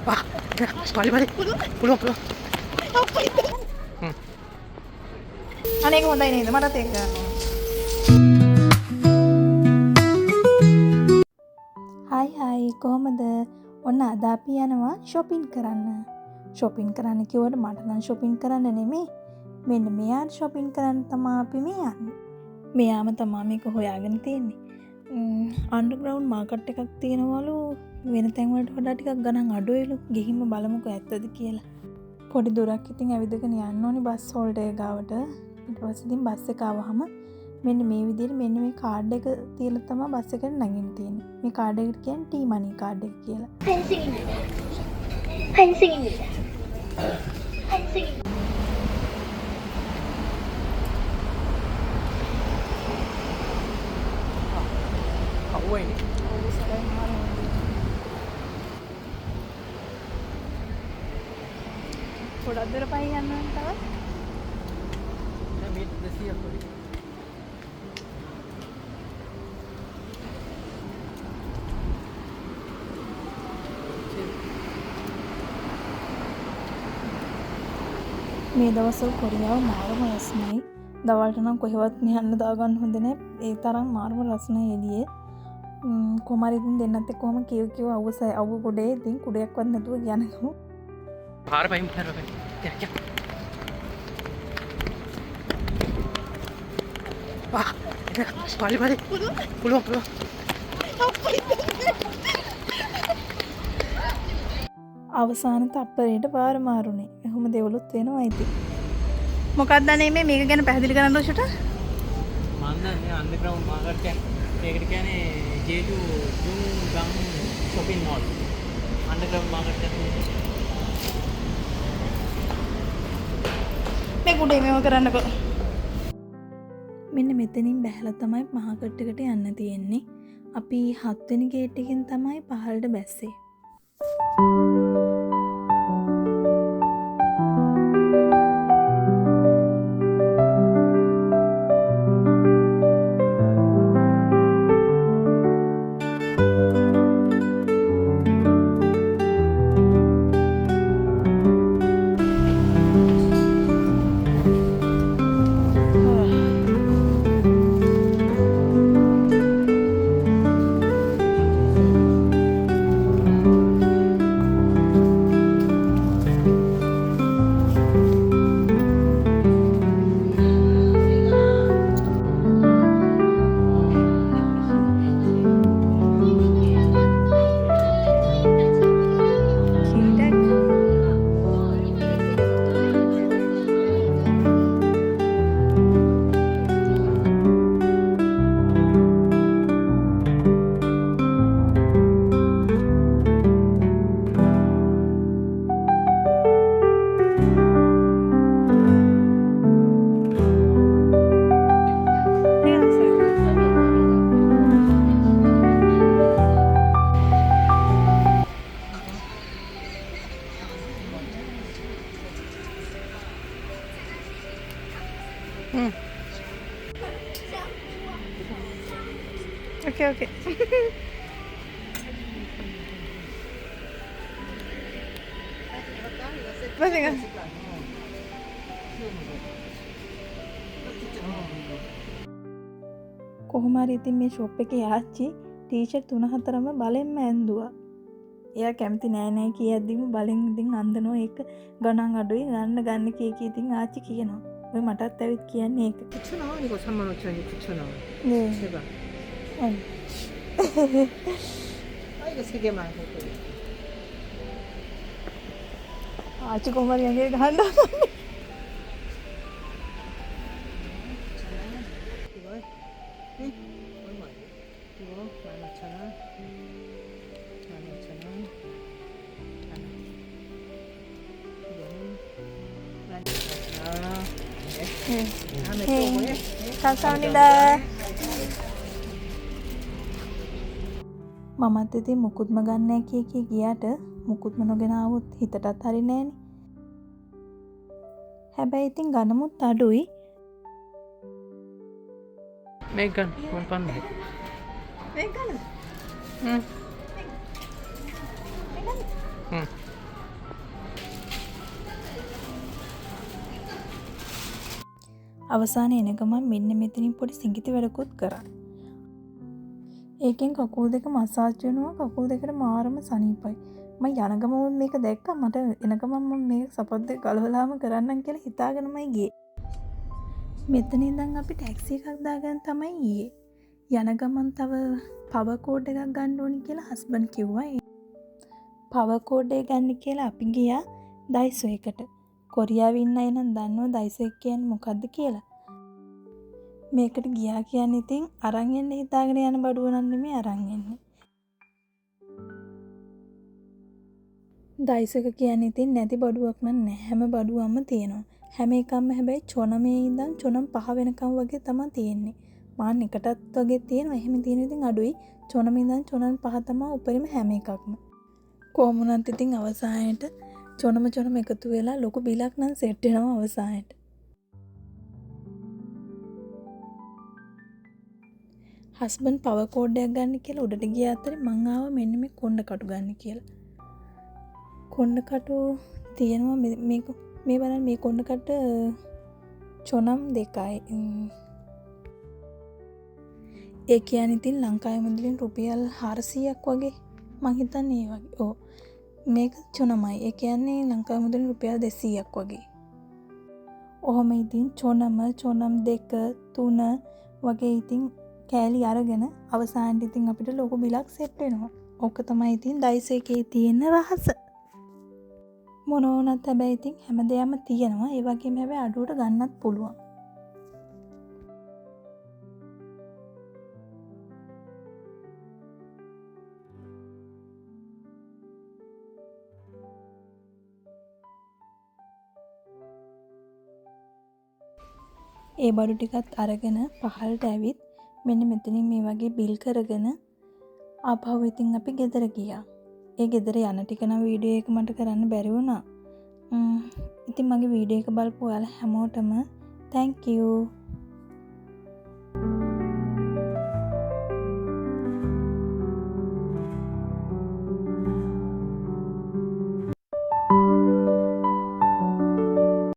Wah, balik balik. Pulang pulang. අනේ ඒක හොඳයි නේද? මටත් ඒක ගන්න. හයි කොහමද? ඔන්න අද අපි යනවා shopping කරන්න. shopping කරන්න කිව්වට මට නම් shopping කරන්න නෙමෙයි. මෙන්න මෙයාට shopping කරන්න තමයි අපි මේ යන්නේ. මෙයාම තමයි මේක හොයාගෙන තියෙන්නේ. අන්ඩර්ග්‍රවුන්ඩ් මාකට් එකක් තියෙනවලු වෙන තැන් වලට වඩා ටිකක් ගණන් අඩුයිලු. ගිහින්ම බලමුකෝ ඇත්තද කියලා. පොඩි දුරක් ඉතින් ඇවිදගෙන යන්න ඕනේ බස් හෝල්ඩ් එක ගාවට. ඊට පස්සේ ඉතින් බස් එක ආවහම මෙන්න මේ විදිහට මෙන්න මේ කාඩ් එක තියලා තමයි බස් එකට නැගින්න තියෙන්නේ. මේ කාඩ් එකට කියන්නේ ටී මනි කාඩ් එක කියලා. 펜싱입니다. Uy ni. පොඩක් දුර පයින් යන්න ඕනේ තවත්. Saya meet the sea apa ni? මේ දවස්වල කොරියාව මාරම රස්නයි. දවල්ට නම් කොහෙවත් යන්න දාගන්න හොඳ නැහැ. ඒ තරම් මාරම රස්නයි එළියේ. කොහමද ඉතින් දෙන්නත් එක්ක කොහම කිව් අවු ගොඩේ ඉතින් කුඩයක්වත් නැතුව යනකම. Par pahin. Ya ya. Wah, balik. Pulang. අවසාන තප්පරයට පාර මාරුනේ. එහෙම දෙවලුත් වෙනවා ඉතින්. මොකක්ද අනේ මේක ගැන පැහැදිලි කරන්න රොෂට? මම මේ අන්ඩර්ග්‍රවුන්ඩ් මාකට් එක. ඒකට කියන්නේ ජේජු ජුන්ගම් shopping mall. අන්ඩර්ග්‍රවුන්ඩ් මාකට් එක. මේ කුඩේ මේව කරන්නකෝ. මෙන්න මෙතනින් බැහැලා තමයි මාකට් එකට යන්න තියෙන්නේ. අපි 7 වෙනි ගේට් එකෙන් තමයි පහළට බැස්සේ. Okay. Masih කොහොම හරි ඉතින් මේ ෂොප් එකේ ආච්චි ටී-ෂර්ට් 3-4ම බලෙන්ම ඇඳුවා. එයා කැමති නෑ කියද්දිම බලෙන් ඉතින් අඳනෝ ඒක ගණන් අඩුයි ගන්න කී ඉතින් ආච්චි කියනවා. ඔය මටත් ඇවිත් කියන්නේ ඒක. 9,000원 이거 35,000원이 9,000원. 네. 대박. 아니. 이거 3개만 할게. 아직 엄마를 연결 한다. 이거 얼마예요? 이거 15,000원. 15,000원. 이거는 15,000원. 다음에 또 오고요. 감사합니다. මමත් ඉතින් මුකුත්ම ගන්න නැහැ කී ගියාට මුකුත්ම නොගෙන ආවොත් හිතටත් හරි නෑනේ. හැබැයි ඉතින් ගණමුත් අඩුයි. මේක ගන්න 1 පන්දයි. මේක ගන්නද? අවසානයේ එන ගමන් මෙන්න මෙතනින් පොඩි සිඟිති වැඩකුත් කරා. ඒකෙන් කකුල් දෙක මසාජ් වෙනවා. කකුල් දෙකට මාරම සනීපයි. මම යන ගමන් මේක දැක්කා. මට එන ගමන් මම මේක සපත් දෙක ගලවලාම කරන්නම් කියලා හිතාගෙනමයි ගියේ. මෙතන ඉඳන් අපි ටැක්සි එකක් දාගෙන තමයි ගියේ. යන ගමන් තව පවර් කෝඩ් එකක් ගන්න ඕනි කියලා හස්බන්ඩ් කිව්වා. පවර් කෝඩ් එක ගන්න කියලා අපි ගියා ඩයිසෝ එකට. කොරියාවේ ඉන්න අය නම් දන්නවා ඩයිසෝ එක කියන්නේ මොකද්ද කියලා. මේකට ගියා කියන්නේ ඉතින් අරන් එන්න හිතාගෙන යන බඩුව නම් නෙමෙයි අරන් එන්නේ. ඩයිසෝ එක කියන්නේ ඉතින් නැති බඩුවක් නම් නෑ. හැම බඩුවක්ම තියෙනවා. හැම එකක්ම හැබැයි චොනමේ ඉඳන් චොනම් 5 වෙනකම් වගේ තමයි තියෙන්නේ. මාන් එකටත් වගේ තියෙනවා. එහෙම තියෙන ඉතින් අඩුයි. චොනමේ ඉඳන් චොනන් 5 තමයි උපරිම හැම එකක්ම. කොහොම වුණත් ඉතින් අවසානයේට චොනම එකතු වෙලා ලොකු බිලක් නම් සෙට් වෙනවා අවසානයේට. හස්බන්ඩ් පවර් කෝඩ් එකක් ගන්න කියලා උඩට ගිය අතරේ මං ආව මෙන්න මේ කොණ්ඩ කටු ගන්න කියලා. කොණ්ඩ කටු තියෙනවා මේ බලන්න මේ කොණ්ඩ කට චොනම් 2යි. ඒ කියන්නේ ඉතින් ලංකාවේ මුදලින් රුපියල් 400ක් වගේ මං හිතන්නේ ඒ වගේ. ඔව්. මේක චොනමයි. ඒ කියන්නේ ලංකාවේ මුදලින් රුපියල් 200ක් වගේ. ඔහොම ඉතින් චොනම් 2 3 වගේ ඉතින් කෑලි අරගෙන අවසානයේ ඉතින් අපිට ලොකු බිලක් සෙට් වෙනවා. ඕක තමයි ඉතින් ඩයිසෝ එකේ තියෙන රහස. මොන වුණත් හැබැයි ඉතින් හැමදේම තියෙනවා. ඒ වගේම හැබැයි අඩුවට ගන්නත් පුළුවන්. ඒ බඩු ටිකත් අරගෙන පහළට ඇවිත් මෙන්න මෙතනින් මේ වගේ බිල් කරගෙන ආපහු ඉතින් අපි ගෙදර ගියා. ඒ ගෙදර යන ටික නම් වීඩියෝ එක මට කරන්න බැරි වුණා. ඉතින් මගේ වීඩියෝ එක බලපු ඔයාලා හැමෝටම thank you.